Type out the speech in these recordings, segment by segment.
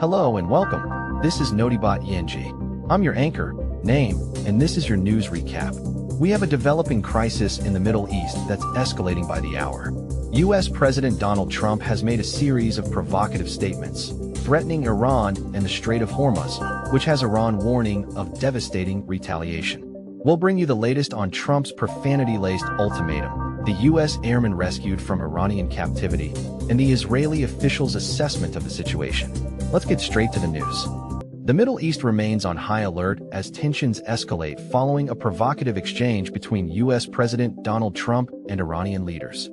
Hello and welcome. This is Notibot ENG. I'm your anchor, Name, and this is your news recap. We have a developing crisis in the Middle East that's escalating by the hour. U.S. President Donald Trump has made a series of provocative statements, threatening Iran and the Strait of Hormuz, which has Iran warning of devastating retaliation. We'll bring you the latest on Trump's profanity-laced ultimatum, the U.S. airman rescued from Iranian captivity, and the Israeli officials' assessment of the situation. Let's get straight to the news. The Middle East remains on high alert as tensions escalate following a provocative exchange between U.S. President Donald Trump and Iranian leaders.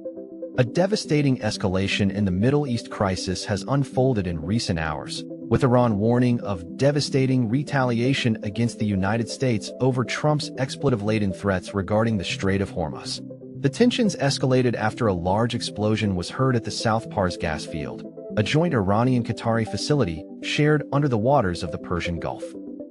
A devastating escalation in the Middle East crisis has unfolded in recent hours, with Iran warning of devastating retaliation against the United States over Trump's expletive-laden threats regarding the Strait of Hormuz. The tensions escalated after a large explosion was heard at the South Pars gas field, a joint Iranian-Qatari facility shared under the waters of the Persian Gulf.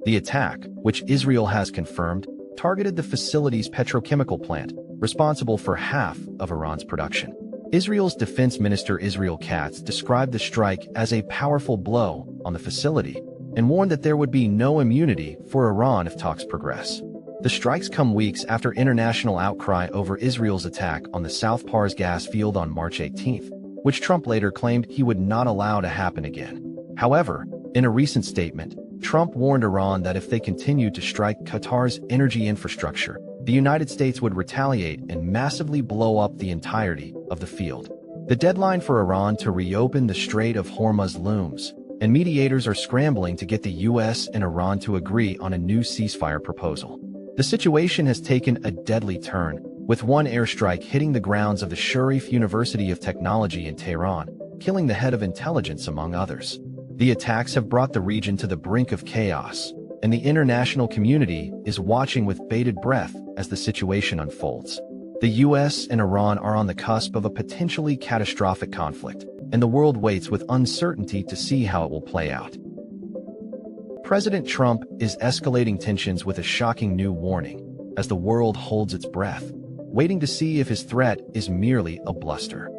The attack, which Israel has confirmed, targeted the facility's petrochemical plant, responsible for half of Iran's production. Israel's Defense Minister Israel Katz described the strike as a powerful blow on the facility and warned that there would be no immunity for Iran if talks progress. The strikes come weeks after international outcry over Israel's attack on the South Pars gas field on March 18th, which Trump later claimed he would not allow to happen again. However, in a recent statement, Trump warned Iran that if they continued to strike Qatar's energy infrastructure, the United States would retaliate and massively blow up the entirety of the field. The deadline for Iran to reopen the Strait of Hormuz looms, and mediators are scrambling to get the U.S. and Iran to agree on a new ceasefire proposal. The situation has taken a deadly turn, with one airstrike hitting the grounds of the Sharif University of Technology in Tehran, killing the head of intelligence among others. The attacks have brought the region to the brink of chaos, and the international community is watching with bated breath as the situation unfolds. The U.S. and Iran are on the cusp of a potentially catastrophic conflict, and the world waits with uncertainty to see how it will play out. President Trump is escalating tensions with a shocking new warning, as the world holds its breath, waiting to see if his threat is merely a bluster.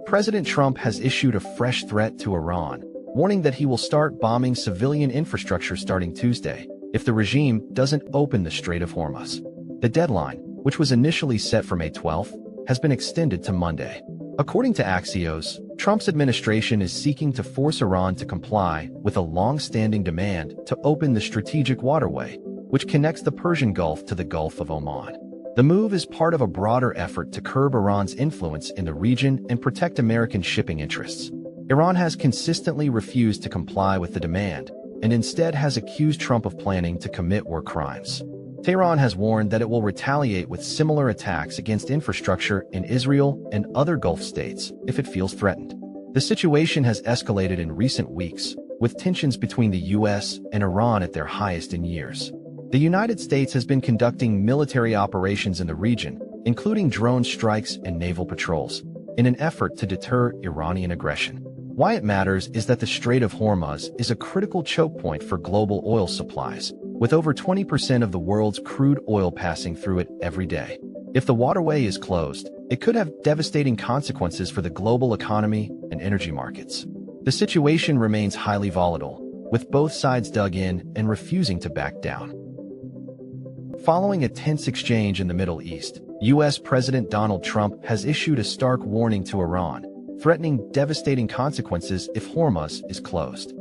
President Trump has issued a fresh threat to Iran, warning that he will start bombing civilian infrastructure starting Tuesday if the regime doesn't open the Strait of Hormuz. The deadline, which was initially set for May 12th, has been extended to Monday. According to Axios, Trump's administration is seeking to force Iran to comply with a long-standing demand to open the strategic waterway, which connects the Persian Gulf to the Gulf of Oman. The move is part of a broader effort to curb Iran's influence in the region and protect American shipping interests. Iran has consistently refused to comply with the demand, and instead has accused Trump of planning to commit war crimes. Tehran has warned that it will retaliate with similar attacks against infrastructure in Israel and other Gulf states if it feels threatened. The situation has escalated in recent weeks, with tensions between the U.S. and Iran at their highest in years. The United States has been conducting military operations in the region, including drone strikes and naval patrols, in an effort to deter Iranian aggression. Why it matters is that the Strait of Hormuz is a critical choke point for global oil supplies, with over 20% of the world's crude oil passing through it every day. If the waterway is closed, it could have devastating consequences for the global economy and energy markets. The situation remains highly volatile, with both sides dug in and refusing to back down. Following a tense exchange in the Middle East, U.S. President Donald Trump has issued a stark warning to Iran, threatening devastating consequences if Hormuz is closed.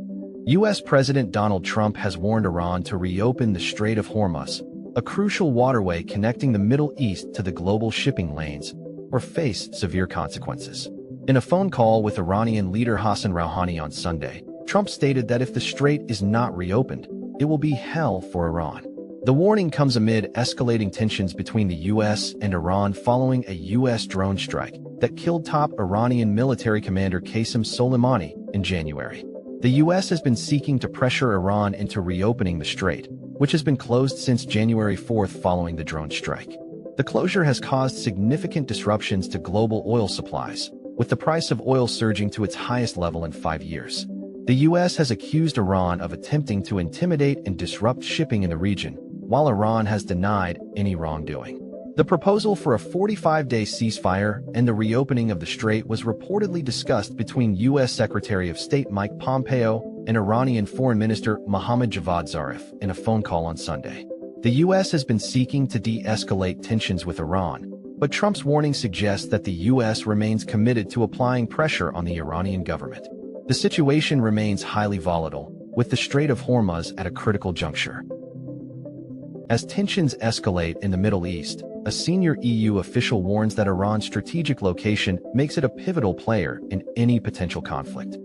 U.S. President Donald Trump has warned Iran to reopen the Strait of Hormuz, a crucial waterway connecting the Middle East to the global shipping lanes, or face severe consequences. In a phone call with Iranian leader Hassan Rouhani on Sunday, Trump stated that if the strait is not reopened, it will be hell for Iran. The warning comes amid escalating tensions between the U.S. and Iran following a U.S. drone strike that killed top Iranian military commander Qasem Soleimani in January. The U.S. has been seeking to pressure Iran into reopening the strait, which has been closed since January 4th following the drone strike. The closure has caused significant disruptions to global oil supplies, with the price of oil surging to its highest level in 5 years. The U.S. has accused Iran of attempting to intimidate and disrupt shipping in the region, while Iran has denied any wrongdoing. The proposal for a 45-day ceasefire and the reopening of the strait was reportedly discussed between U.S. Secretary of State Mike Pompeo and Iranian Foreign Minister Mohammad Javad Zarif in a phone call on Sunday. The U.S. has been seeking to de-escalate tensions with Iran, but Trump's warning suggests that the U.S. remains committed to applying pressure on the Iranian government. The situation remains highly volatile, with the Strait of Hormuz at a critical juncture. As tensions escalate in the Middle East, a senior EU official warns that Iran's strategic location makes it a pivotal player in any potential conflict.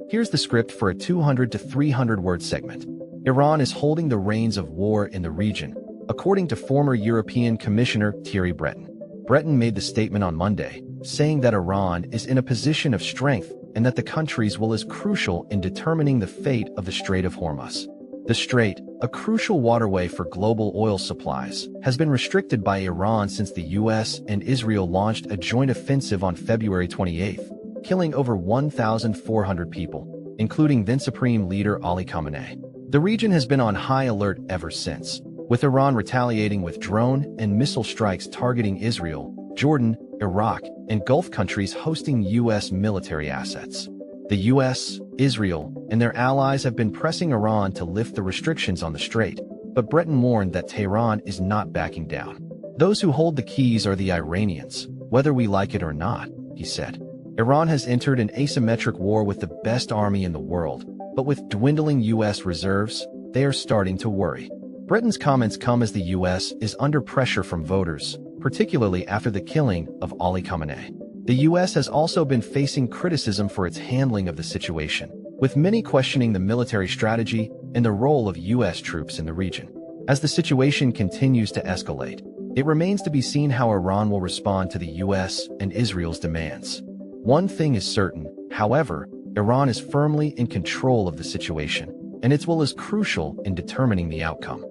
Here's the script for a 200 to 300-word segment. Iran is holding the reins of war in the region, according to former European Commissioner Thierry Breton. Breton made the statement on Monday, saying that Iran is in a position of strength and that the country's will is crucial in determining the fate of the Strait of Hormuz. The strait, a crucial waterway for global oil supplies, has been restricted by Iran since the U.S. and Israel launched a joint offensive on February 28, killing over 1,400 people, including then Supreme Leader Ali Khamenei. The region has been on high alert ever since, with Iran retaliating with drone and missile strikes targeting Israel, Jordan, Iraq, and Gulf countries hosting U.S. military assets. The U.S., Israel, and their allies have been pressing Iran to lift the restrictions on the strait, but Breton warned that Tehran is not backing down. Those who hold the keys are the Iranians, whether we like it or not, he said. Iran has entered an asymmetric war with the best army in the world, but with dwindling U.S. reserves, they are starting to worry. Breton's comments come as the U.S. is under pressure from voters, particularly after the killing of Ali Khamenei. The U.S. has also been facing criticism for its handling of the situation, with many questioning the military strategy and the role of U.S. troops in the region. As the situation continues to escalate, it remains to be seen how Iran will respond to the U.S. and Israel's demands. One thing is certain, however, Iran is firmly in control of the situation, and its will is crucial in determining the outcome.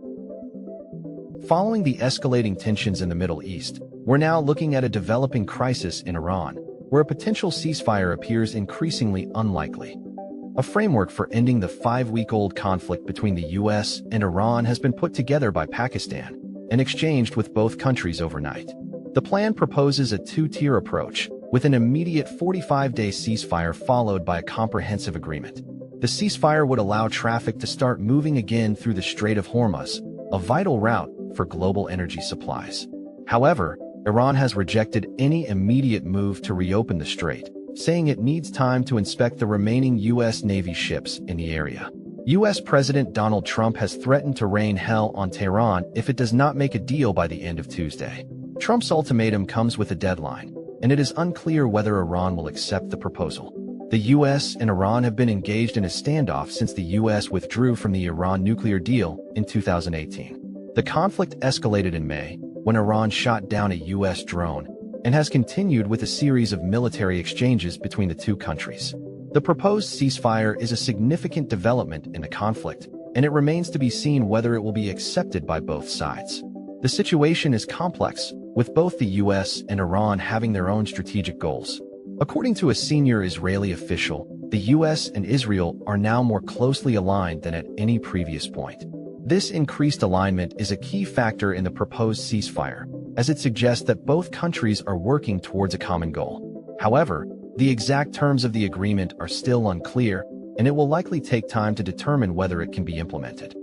Following the escalating tensions in the Middle East, we're now looking at a developing crisis in Iran, where a potential ceasefire appears increasingly unlikely. A framework for ending the 5-week-old conflict between the U.S. and Iran has been put together by Pakistan and exchanged with both countries overnight. The plan proposes a two-tier approach, with an immediate 45-day ceasefire followed by a comprehensive agreement. The ceasefire would allow traffic to start moving again through the Strait of Hormuz, a vital route for global energy supplies. However, Iran has rejected any immediate move to reopen the strait, saying it needs time to inspect the remaining U.S. Navy ships in the area. U.S. President Donald Trump has threatened to rain hell on Tehran if it does not make a deal by the end of Tuesday. Trump's ultimatum comes with a deadline, and it is unclear whether Iran will accept the proposal. The U.S. and Iran have been engaged in a standoff since the U.S. withdrew from the Iran nuclear deal in 2018. The conflict escalated in May, when Iran shot down a U.S. drone, and has continued with a series of military exchanges between the two countries. The proposed ceasefire is a significant development in the conflict, and it remains to be seen whether it will be accepted by both sides. The situation is complex, with both the U.S. and Iran having their own strategic goals. According to a senior Israeli official, the U.S. and Israel are now more closely aligned than at any previous point. This increased alignment is a key factor in the proposed ceasefire, as it suggests that both countries are working towards a common goal. However, the exact terms of the agreement are still unclear, and it will likely take time to determine whether it can be implemented.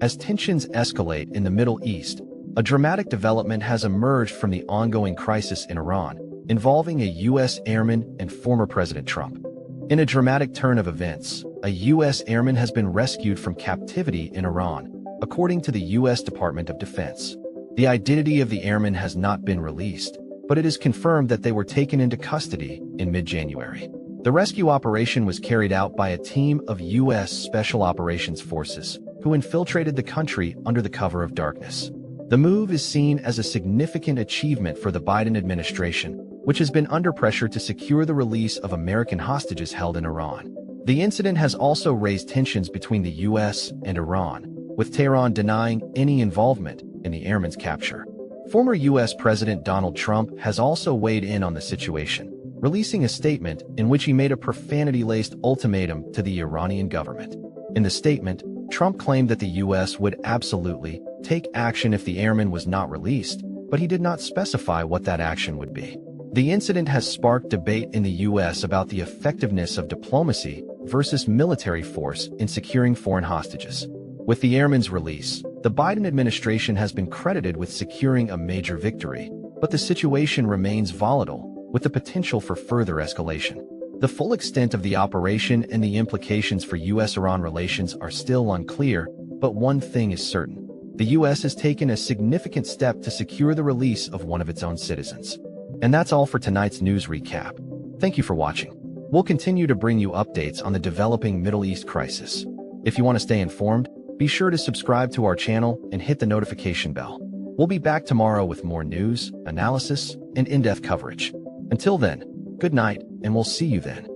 As tensions escalate in the Middle East, a dramatic development has emerged from the ongoing crisis in Iran, involving a U.S. airman and former President Trump. In a dramatic turn of events, a U.S. airman has been rescued from captivity in Iran, according to the U.S. Department of Defense. The identity of the airmen has not been released, but it is confirmed that they were taken into custody in mid-January. The rescue operation was carried out by a team of U.S. Special Operations Forces, who infiltrated the country under the cover of darkness. The move is seen as a significant achievement for the Biden administration, which has been under pressure to secure the release of American hostages held in Iran. The incident has also raised tensions between the U.S. and Iran, with Tehran denying any involvement in the airmen's capture. Former U.S. President Donald Trump has also weighed in on the situation, releasing a statement in which he made a profanity-laced ultimatum to the Iranian government. In the statement, Trump claimed that the U.S. would absolutely take action if the airman was not released, but he did not specify what that action would be. The incident has sparked debate in the U.S. about the effectiveness of diplomacy versus military force in securing foreign hostages. With the airman's release, the Biden administration has been credited with securing a major victory, but the situation remains volatile, with the potential for further escalation. The full extent of the operation and the implications for U.S.-Iran relations are still unclear, but one thing is certain. The U.S. has taken a significant step to secure the release of one of its own citizens. And that's all for tonight's news recap. Thank you for watching. We'll continue to bring you updates on the developing Middle East crisis. If you want to stay informed, be sure to subscribe to our channel and hit the notification bell. We'll be back tomorrow with more news, analysis, and in-depth coverage. Until then, good night, and we'll see you then.